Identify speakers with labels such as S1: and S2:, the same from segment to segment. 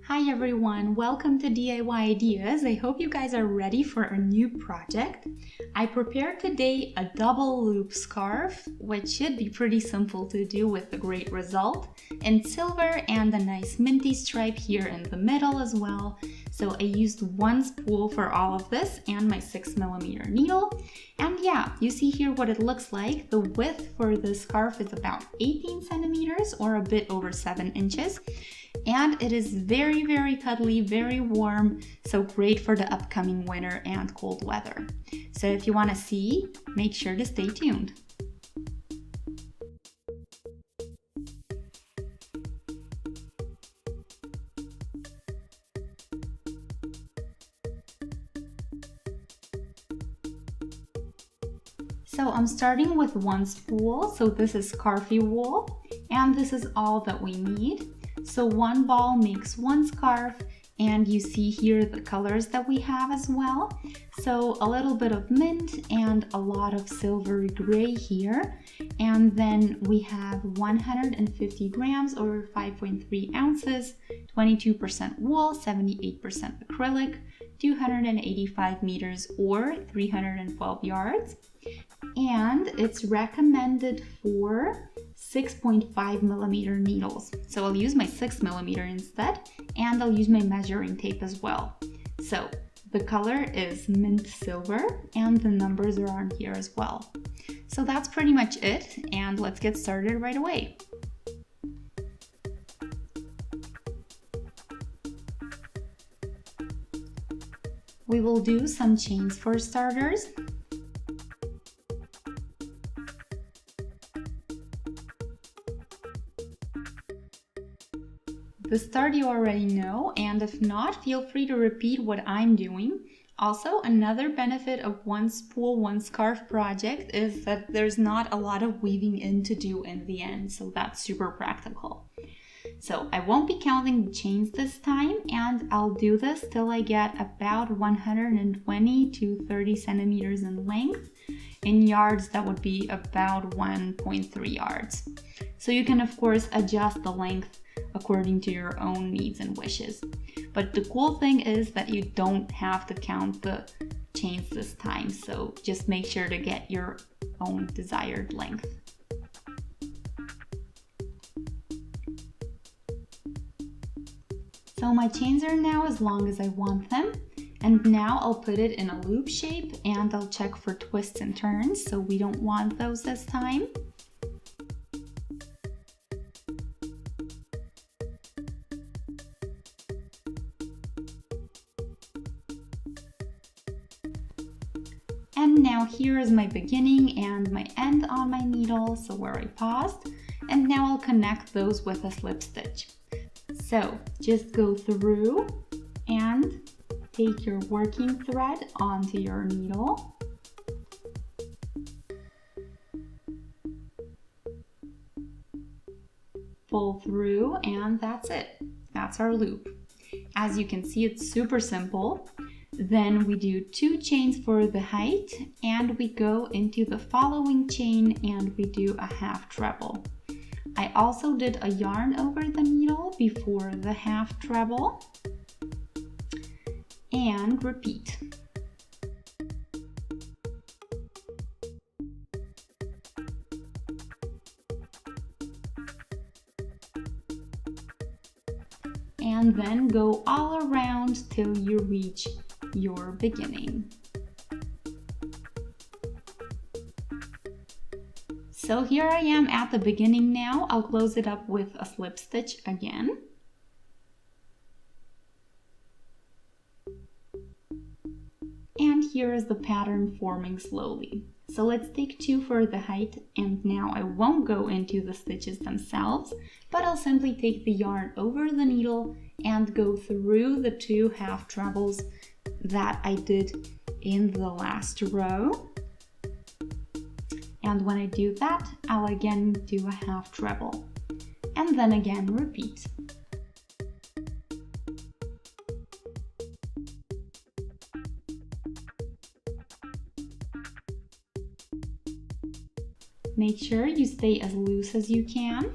S1: Hi everyone, welcome to DIY Ideas. I hope you guys are ready for a new project. I prepared today a double loop scarf, which should be pretty simple to do with a great result, in silver and a nice minty stripe here in the middle as well. So I used one spool for all of this and my 6mm needle. And yeah, you see here what it looks like. The width for the scarf is about 18 centimeters or a bit over 7 inches. And it is very, very cuddly, very warm, so great for the upcoming winter and cold weather. So if you want to see, make sure to stay tuned. So I'm starting with one spool, so this is scarfy wool, and this is all that we need. So one ball makes one scarf, and you see here the colors that we have as well. So a little bit of mint and a lot of silvery gray here. And then we have 150 grams or 5.3 ounces, 22% wool, 78% acrylic, 285 meters or 312 yards. And it's recommended for 6.5mm needles. So I'll use my 6mm instead, and I'll use my measuring tape as well. So the color is mint silver and the numbers are on here as well. So that's pretty much it, and let's get started right away. We will do some chains for starters. The start you already know, and if not, feel free to repeat what I'm doing. Also, another benefit of one spool, one scarf project is that there's not a lot of weaving in to do in the end, so that's super practical. So I won't be counting the chains this time, and I'll do this till I get about 120 to 30 centimeters in length. In yards, that would be about 1.3 yards. So you can, of course, adjust the length according to your own needs and wishes. But the cool thing is that you don't have to count the chains this time, so just make sure to get your own desired length. So my chains are now as long as I want them, and now I'll put it in a loop shape and I'll check for twists and turns, so we don't want those this time. And now here is my beginning and my end on my needle, so where I paused, and now I'll connect those with a slip stitch. So just go through and take your working thread onto your needle. Pull through, and that's it. That's our loop. As you can see, it's super simple. Then we do 2 chains for the height, and we go into the following chain and we do a half treble. I also did a yarn over the needle before the half treble, and repeat. And then go all around till you reach your beginning. So here I am at the beginning now. I'll close it up with a slip stitch again. And here is the pattern forming slowly. So let's take 2 for the height, and now I won't go into the stitches themselves, but I'll simply take the yarn over the needle and go through the 2 half trebles that I did in the last row. And when I do that, I'll again do a half treble, and then again repeat. Make sure you stay as loose as you can.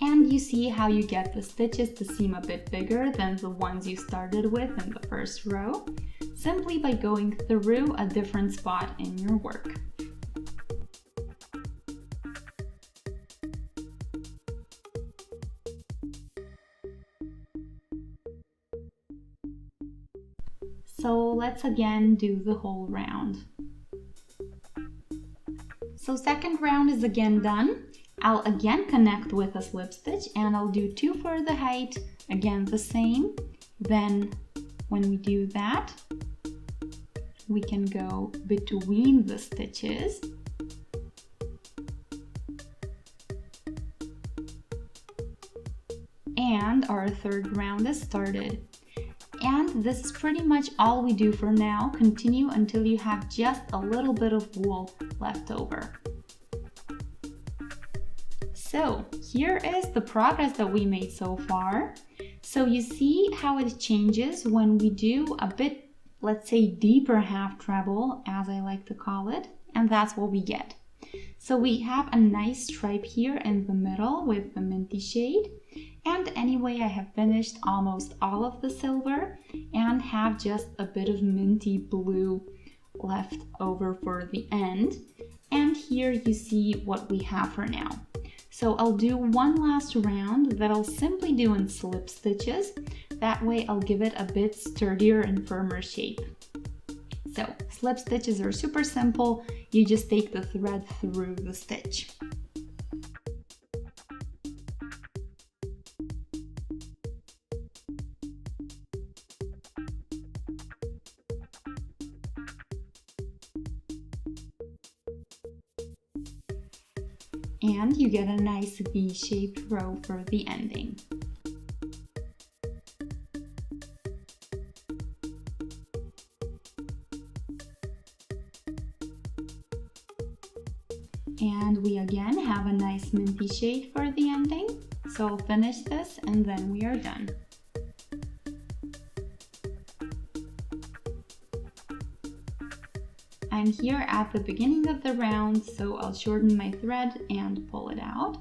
S1: And you see how you get the stitches to seem a bit bigger than the ones you started with in the first row, simply by going through a different spot in your work. So let's again do the whole round. So second round is again done. I'll again connect with a slip stitch and I'll do 2 for the height, again the same. Then when we do that, we can go between the stitches. And our third round is started. And this is pretty much all we do for now. Continue until you have just a little bit of wool left over. So here is the progress that we made so far. So you see how it changes when we do a bit, let's say, deeper half treble, as I like to call it, and that's what we get. So we have a nice stripe here in the middle with the minty shade. And anyway, I have finished almost all of the silver and have just a bit of minty blue left over for the end. And here you see what we have for now. So I'll do one last round that I'll simply do in slip stitches. That way I'll give it a bit sturdier and firmer shape. So slip stitches are super simple. You just take the thread through the stitch. And you get a nice V-shaped row for the ending. And we again have a nice minty shade for the ending. So I'll finish this and then we are done. I'm here at the beginning of the round, so I'll shorten my thread and pull it out.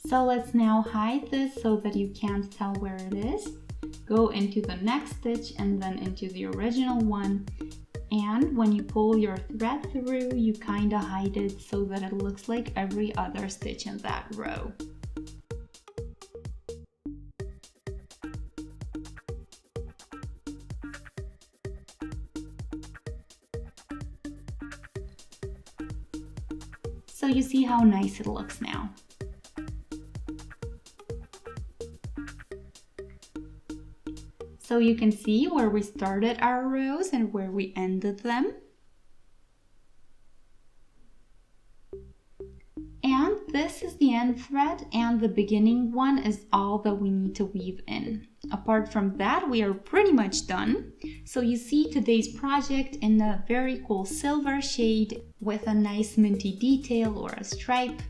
S1: So let's now hide this so that you can't tell where it is. Go into the next stitch and then into the original one. And when you pull your thread through, you kind of hide it so that it looks like every other stitch in that row. So you see how nice it looks now. So you can see where we started our rows and where we ended them. And this is the end thread, and the beginning one is all that we need to weave in. Apart from that, we are pretty much done. So you see today's project in a very cool silver shade with a nice minty detail or a stripe.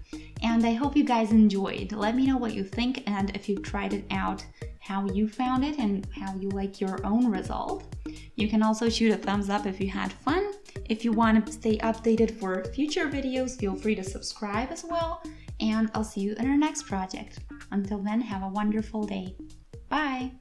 S1: And I hope you guys enjoyed. Let me know what you think and if you've tried it out, how you found it and how you like your own result. You can also shoot a thumbs up if you had fun. If you want to stay updated for future videos, feel free to subscribe as well. And I'll see you in our next project. Until then, have a wonderful day. Bye!